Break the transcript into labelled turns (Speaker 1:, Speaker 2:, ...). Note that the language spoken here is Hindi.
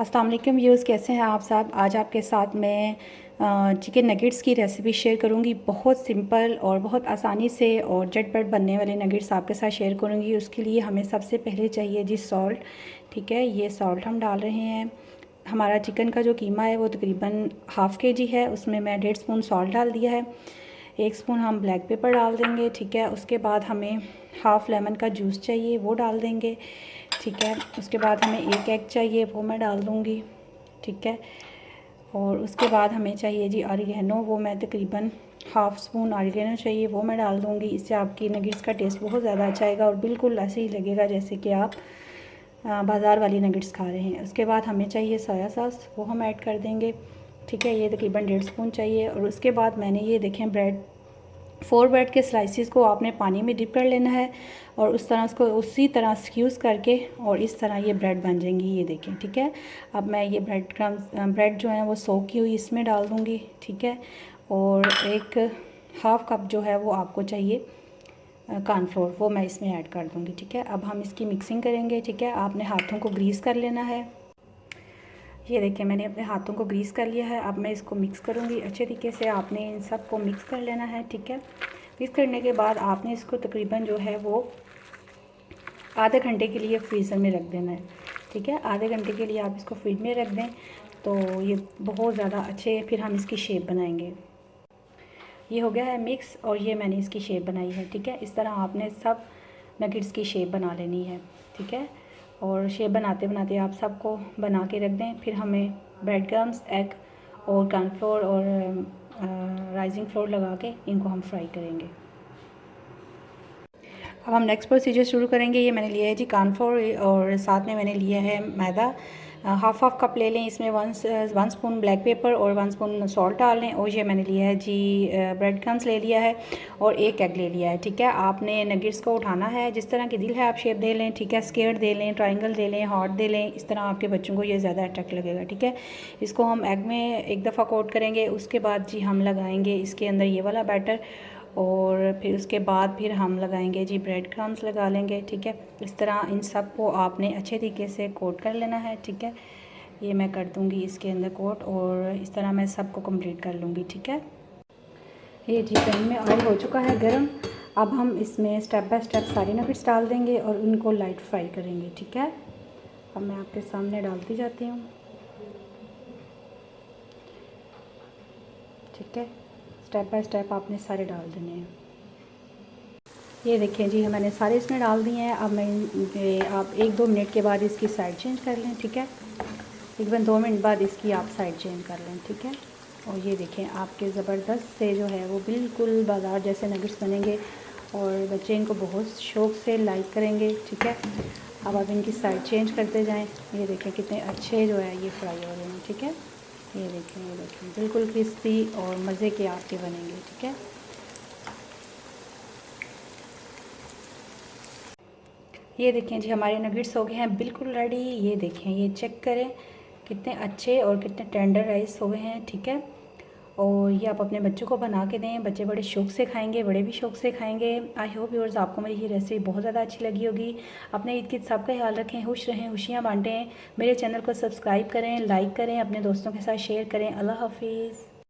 Speaker 1: अस्सलाम वालेकुम व्यूअर्स, कैसे हैं आप सब। आज आपके साथ मैं चिकन नगेट्स की रेसिपी शेयर करूंगी। बहुत सिंपल और बहुत आसानी से और झटपट बनने वाले नगेट्स आपके साथ शेयर करूंगी। उसके लिए हमें सबसे पहले चाहिए जी सॉल्ट। ठीक है, ये सॉल्ट हम डाल रहे हैं। हमारा चिकन का जो कीमा है वो तकरीबन हाफ़ kg है, उसमें मैं 1.5 स्पून सॉल्ट डाल दिया है। 1 स्पून हम ब्लैक पेपर डाल देंगे। ठीक है, उसके बाद हमें हाफ़ लेमन का जूस चाहिए, वो डाल देंगे। ठीक है, उसके बाद हमें 1 एग चाहिए, वो मैं डाल दूँगी। ठीक है, और उसके बाद हमें चाहिए जी ऑरिगेनो, वो मैं तकरीबन हाफ़ स्पून ऑरिगेनो चाहिए, वो मैं डाल दूँगी। इससे आपकी नगेट्स का टेस्ट बहुत ज़्यादा अच्छा आएगा और बिल्कुल ऐसे ही लगेगा जैसे कि आप बाज़ार वाली नगेट्स खा रहे हैं। उसके बाद हमें चाहिए सोया सॉस, वो हम ऐड कर देंगे। ठीक है, ये तकरीबन 1.5 स्पून चाहिए। और उसके बाद मैंने ये देखें ब्रेड 4 ब्रेड के स्लाइसिस को आपने पानी में डिप कर लेना है और उस तरह उसको उसी तरह स्क्यूज़ करके और इस तरह ये ब्रेड बन जाएंगी। ये देखें। ठीक है, अब मैं ये ब्रेड जो है वो सोक की हुई इसमें डाल दूँगी। ठीक है, और एक हाफ़ कप जो है वो आपको चाहिए कॉर्नफ्लोर, वो मैं इसमें ऐड कर दूँगी। ठीक है, अब हम इसकी मिक्सिंग करेंगे। ठीक है, आपने हाथों को ग्रीस कर लेना है। ये देखिए, मैंने अपने हाथों को ग्रीस कर लिया है। अब मैं इसको मिक्स करूँगी अच्छे तरीके से। आपने इन सब को मिक्स कर लेना है। ठीक है, मिक्स करने के बाद आपने इसको तकरीबन जो है वो आधे घंटे के लिए फ्रीज़र में रख देना है। ठीक है, आधे घंटे के लिए आप इसको फ्रिज में रख दें तो ये बहुत ज़्यादा अच्छे फिर हम इसकी शेप बनाएंगे। ये हो गया है मिक्स और ये मैंने इसकी शेप बनाई है। ठीक है, इस तरह आपने सब नगेट्स की शेप बना लेनी है। ठीक है, और शेप बनाते बनाते आप सबको बना के रख दें। फिर हमें ब्रेड क्रम्स, एग और कॉर्नफ्लोर और राइजिंग फ्लोर लगा के इनको हम फ्राई करेंगे। अब हम नेक्स्ट प्रोसीजर शुरू करेंगे। ये मैंने लिया है जी कॉर्नफ्लोर और साथ में मैंने लिया है मैदा। हाफ़ कप ले लें। इसमें 1 स्पून ब्लैक पेपर और 1 स्पून सॉल्ट डाल लें। और ये मैंने लिया है जी ब्रेड क्रम्स ले लिया है और 1 एग ले लिया है। ठीक है, आपने नगेट्स को उठाना है, जिस तरह की दिल है आप शेप दे लें। ठीक है, स्क्वायर दे लें, ट्रायंगल दे लें, हार्ट दे लें, इस तरह आपके बच्चों को ये ज़्यादा अट्रैक्ट लगेगा। ठीक है, इसको हम एग में एक दफ़ा कोट करेंगे। उसके बाद जी हम लगाएंगे इसके अंदर ये वाला बैटर और फिर उसके बाद फिर हम लगाएंगे जी ब्रेड क्रम्स लगा लेंगे। ठीक है, इस तरह इन सब को आपने अच्छे तरीके से कोट कर लेना है। ठीक है, ये मैं कर दूंगी इसके अंदर कोट और इस तरह मैं सबको कंप्लीट कर लूँगी। ठीक है, ये जी पैन में ऑयल हो चुका है गरम। अब हम इसमें स्टेप बाय स्टेप सारी नगेट्स डाल देंगे और उनको लाइट फ्राई करेंगे। ठीक है, अब मैं आपके सामने डालती जाती हूँ। ठीक है, स्टेप बाय स्टेप आपने सारे डाल देने हैं। ये देखिए जी, मैंने सारे इसमें डाल दिए हैं। अब मैं आप 1-2 मिनट के बाद इसकी साइड चेंज कर लें। ठीक है, तकरीबन 2 मिनट बाद इसकी आप साइड चेंज कर लें। ठीक है, और ये देखें आपके ज़बरदस्त से जो है वो बिल्कुल बाज़ार जैसे नगेट्स बनेंगे और बच्चे इनको बहुत शौक़ से लाइक करेंगे। ठीक है, अब आप इनकी साइड चेंज करते जाएं। ये देखें कितने अच्छे जो है ये फ्राई हो रहे हैं। ठीक है, ये देखें बिल्कुल क्रिस्पी और मज़े के आपके बनेंगे। ठीक है, ये देखें जी हमारे नगेट्स हो गए हैं बिल्कुल रेडी। ये देखें, ये चेक करें कितने अच्छे और कितने टेंडर राइस हो गए हैं। ठीक है, और ये आप अपने बच्चों को बना के दें, बच्चे बड़े शौक़ से खाएंगे, बड़े भी शौक़ से खाएंगे। आई होप व्यूअर्स आपको मेरी ये रेसिपी बहुत ज़्यादा अच्छी लगी होगी। अपने ईद की सबका ख्याल रखें, खुश रहें, खुशियाँ बांटें। मेरे चैनल को सब्सक्राइब करें, लाइक करें, अपने दोस्तों के साथ शेयर करें। अल्लाह हाफिज़।